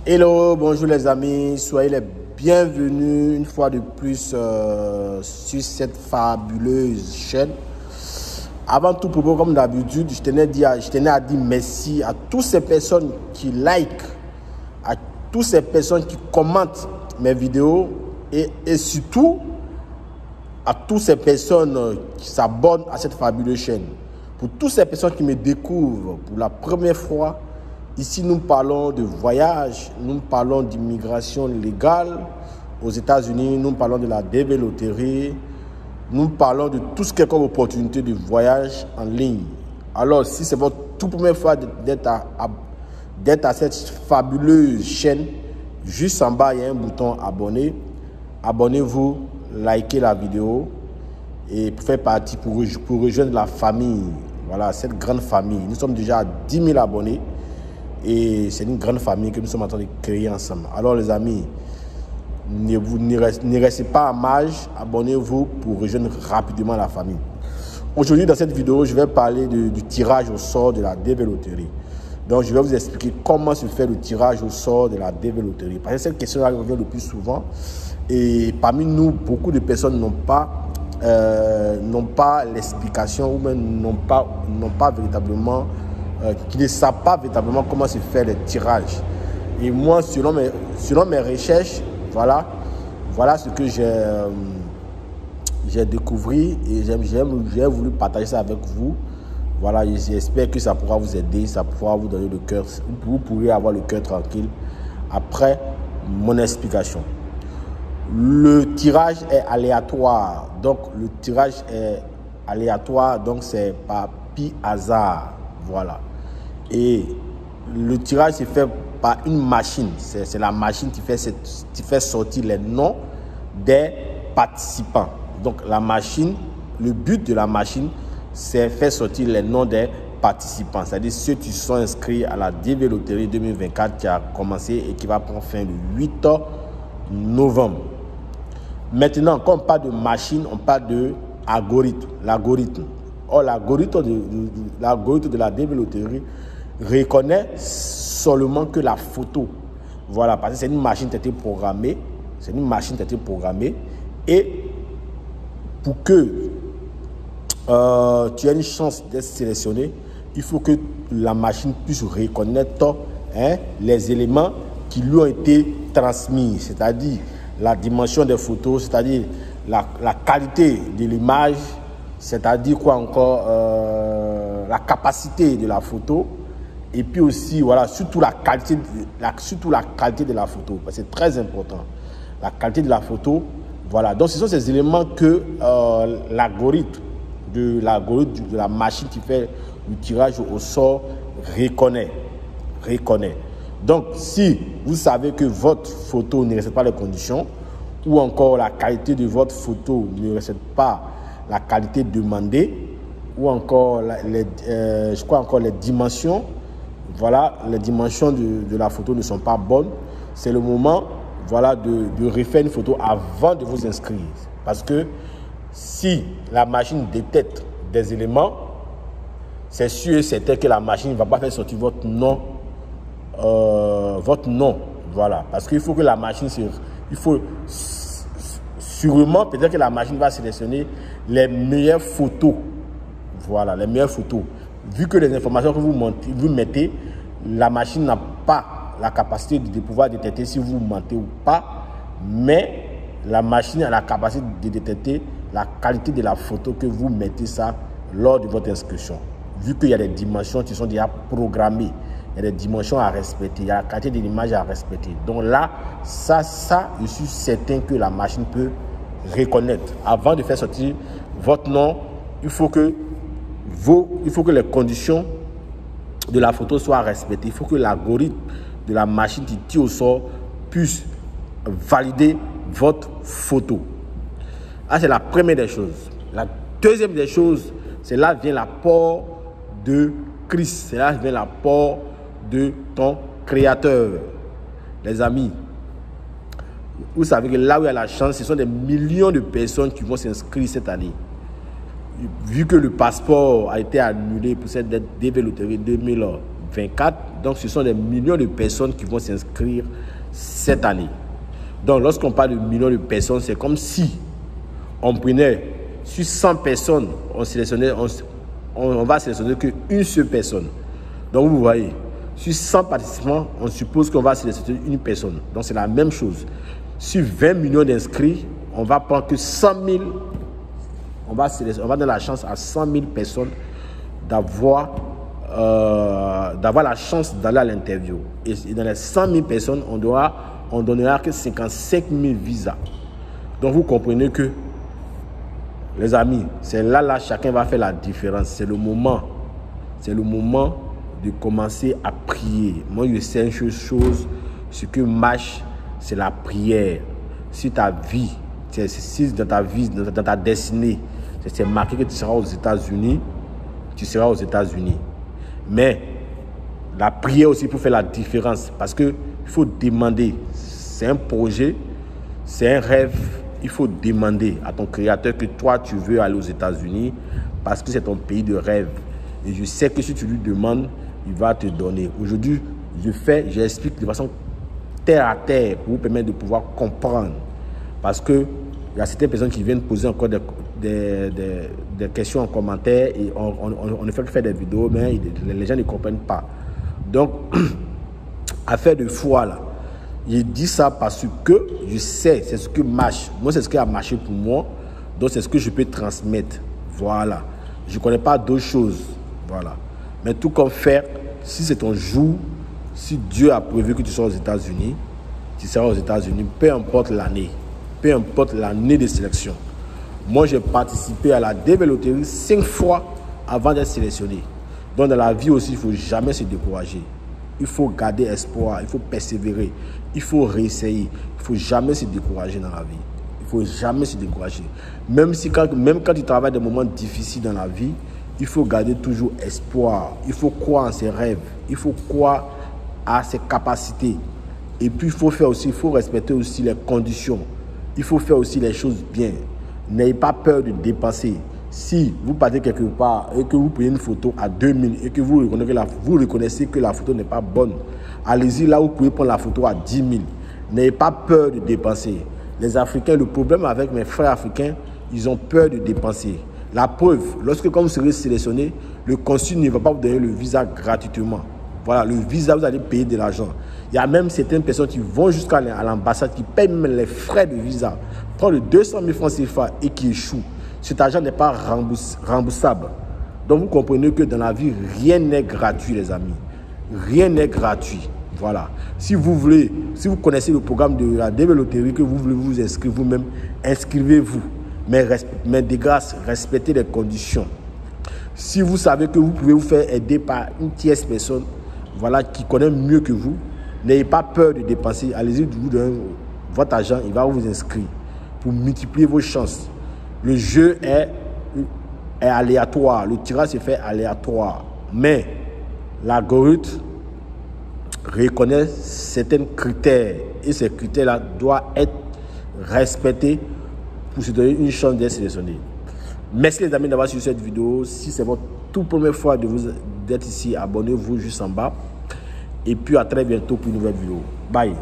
Hello, bonjour les amis, soyez les bienvenus une fois de plus sur cette fabuleuse chaîne. Avant tout propos, comme d'habitude, je tenais à dire merci à toutes ces personnes qui like, à toutes ces personnes qui commentent mes vidéos et surtout à toutes ces personnes qui s'abonnent à cette fabuleuse chaîne. Pour toutes ces personnes qui me découvrent pour la première fois, ici nous parlons de voyage, nous parlons d'immigration légale aux États-Unis, nous parlons de la DV Loterie, nous parlons de tout ce qui est comme opportunité de voyage en ligne. Alors si c'est votre toute première fois d'être à cette fabuleuse chaîne, juste en bas il y a un bouton abonner. Abonnez-vous, likez la vidéo et pour faire partie, pour rejoindre la famille, voilà, cette grande famille. Nous sommes déjà à 10 000 abonnés et c'est une grande famille que nous sommes en train de créer ensemble. Alors les amis, ne restez pas à marge, abonnez-vous pour rejoindre rapidement la famille. Aujourd'hui dans cette vidéo, je vais parler du tirage au sort de la DV Loterie. Donc je vais vous expliquer comment se fait le tirage au sort de la DV Loterie. Parce que cette question revient le plus souvent. Et parmi nous, beaucoup de personnes n'ont pas l'explication ou même n'ont pas véritablement, qui ne savent pas véritablement comment se fait le tirage. Et moi, selon mes recherches, voilà ce que j'ai découvert et j'ai voulu partager ça avec vous. Voilà, j'espère que ça pourra vous aider, ça pourra vous donner le cœur, vous pourrez avoir le cœur tranquille après mon explication. Le tirage est aléatoire, donc le tirage est aléatoire, donc c'est par hasard, voilà. Et le tirage se fait par une machine, c'est la machine qui fait sortir les noms des participants. Donc la machine, le but de la machine, c'est faire sortir les noms des participants, c'est-à-dire ceux qui sont inscrits à la DV Loterie 2024 qui a commencé et qui va prendre fin le 8 novembre. Maintenant, quand on parle de machine, on parle de l'algorithme. Or, l'algorithme de la DV Loterie reconnaît seulement que la photo. Voilà, parce que c'est une machine qui a été programmée. Et pour que tu aies une chance d'être sélectionné, il faut que la machine puisse reconnaître les éléments qui lui ont été transmis, c'est-à-dire la dimension des photos, c'est-à-dire la qualité de l'image, c'est-à-dire quoi encore, la capacité de la photo, et puis aussi, voilà, surtout la qualité de la photo, parce que c'est très important, la qualité de la photo, voilà. Donc ce sont ces éléments que l'algorithme de la machine qui fait le tirage au sort reconnaît. Donc, si vous savez que votre photo ne respecte pas les conditions, ou encore la qualité de votre photo ne respecte pas la qualité demandée, ou encore les dimensions, voilà, les dimensions de la photo ne sont pas bonnes, c'est le moment, voilà, de refaire une photo avant de vous inscrire. Parce que si la machine détecte des éléments, c'est sûr et certain que la machine ne va pas faire sortir votre nom. Voilà, parce qu'il faut que la machine sûrement, peut-être que la machine va sélectionner les meilleures photos, voilà, les meilleures photos, vu que les informations que vous mettez, la machine n'a pas la capacité de pouvoir détecter si vous mentez ou pas, mais la machine a la capacité de détecter la qualité de la photo que vous mettez ça lors de votre inscription, vu qu'il y a des dimensions qui sont déjà programmées. Il y a des dimensions à respecter, il y a la qualité de l'image à respecter. Donc là, ça, je suis certain que la machine peut reconnaître. Avant de faire sortir votre nom, il faut que les conditions de la photo soient respectées. Il faut que l'algorithme de la machine qui tire au sort puisse valider votre photo. Ah, c'est la première des choses. La deuxième des choses, c'est là vient l'apport de Christ. C'est là vient l'apport de ton créateur. Les amis, vous savez que là où il y a la chance, ce sont des millions de personnes qui vont s'inscrire cette année. Vu que le passeport a été annulé pour cette DV Loterie 2024. Donc, ce sont des millions de personnes qui vont s'inscrire cette année. Donc, lorsqu'on parle de millions de personnes, c'est comme si on prenait sur 100 personnes, on va sélectionner qu'une seule personne. Donc, vous voyez, sur 100 participants, on suppose qu'on va sélectionner une personne. Donc, c'est la même chose. Sur 20 millions d'inscrits, on va prendre que 100 000. On va donner la chance à 100 000 personnes d'avoir la chance d'aller à l'interview. Et dans les 100 000 personnes, on donnera que 55 000 visas. Donc, vous comprenez que, les amis, c'est là, chacun va faire la différence. C'est le moment de commencer à prier. Moi, je sais une chose, ce que marche, c'est la prière. Si ta vie, si dans ta vie, dans ta destinée, c'est marqué que tu seras aux États-Unis, tu seras aux États-Unis. Mais la prière aussi pour faire la différence. Parce qu'il faut demander. C'est un projet, c'est un rêve. Il faut demander à ton créateur que toi, tu veux aller aux États-Unis parce que c'est ton pays de rêve. Et je sais que si tu lui demandes, il va te donner. Aujourd'hui, j'explique de façon terre à terre pour vous permettre de pouvoir comprendre. Parce qu'il y a certaines personnes qui viennent poser encore des questions en commentaire et on ne fait que faire des vidéos, mais les gens ne comprennent pas. Donc, affaire de foi là. Je dis ça parce que je sais, c'est ce que marche. Moi, c'est ce qui a marché pour moi. Donc, c'est ce que je peux transmettre. Voilà. Je ne connais pas d'autres choses. Voilà. Mais tout comme faire, si c'est ton jour, si Dieu a prévu que tu sois aux États-Unis, tu seras aux États-Unis, peu importe l'année. Peu importe l'année de sélection. Moi, j'ai participé à la DB Loterie 5 fois avant d'être sélectionné. Donc, dans la vie aussi, il ne faut jamais se décourager. Il faut garder espoir, il faut persévérer, il faut réessayer. Il ne faut jamais se décourager dans la vie. Il ne faut jamais se décourager. Même quand tu travailles des moments difficiles dans la vie, il faut garder toujours espoir. Il faut croire en ses rêves. Il faut croire à ses capacités. Et puis, il faut respecter aussi les conditions. Il faut faire aussi les choses bien. N'ayez pas peur de dépenser. Si vous partez quelque part et que vous prenez une photo à 2000 et que vous reconnaissez que la photo n'est pas bonne, allez-y là où vous pouvez prendre la photo à 10 000. N'ayez pas peur de dépenser. Les Africains, le problème avec mes frères africains, ils ont peur de dépenser. La preuve, quand vous serez sélectionné, le consul ne va pas vous donner le visa gratuitement. Voilà, le visa, vous allez payer de l'argent. Il y a même certaines personnes qui vont jusqu'à l'ambassade, qui payent même les frais de visa, prennent 200 000 francs CFA et qui échouent. Cet argent n'est pas remboursable. Donc, vous comprenez que dans la vie, rien n'est gratuit, les amis. Rien n'est gratuit. Voilà. Si vous connaissez le programme de la DB Loterie, que vous voulez vous inscrire vous-même, inscrivez-vous. Mais de grâce, respectez les conditions. Si vous savez que vous pouvez vous faire aider par une tierce personne, voilà, qui connaît mieux que vous, n'ayez pas peur de dépenser. Allez-y, vous donnez votre argent, il va vous inscrire pour multiplier vos chances. Le jeu est aléatoire. Le tirage se fait aléatoire. Mais l'algorithme reconnaît certains critères. Et ces critères-là doivent être respectés pour se donner une chance d'être sélectionné. Merci les amis d'avoir suivi cette vidéo. Si c'est votre toute première fois d'être ici, abonnez-vous juste en bas. Et puis à très bientôt pour une nouvelle vidéo. Bye.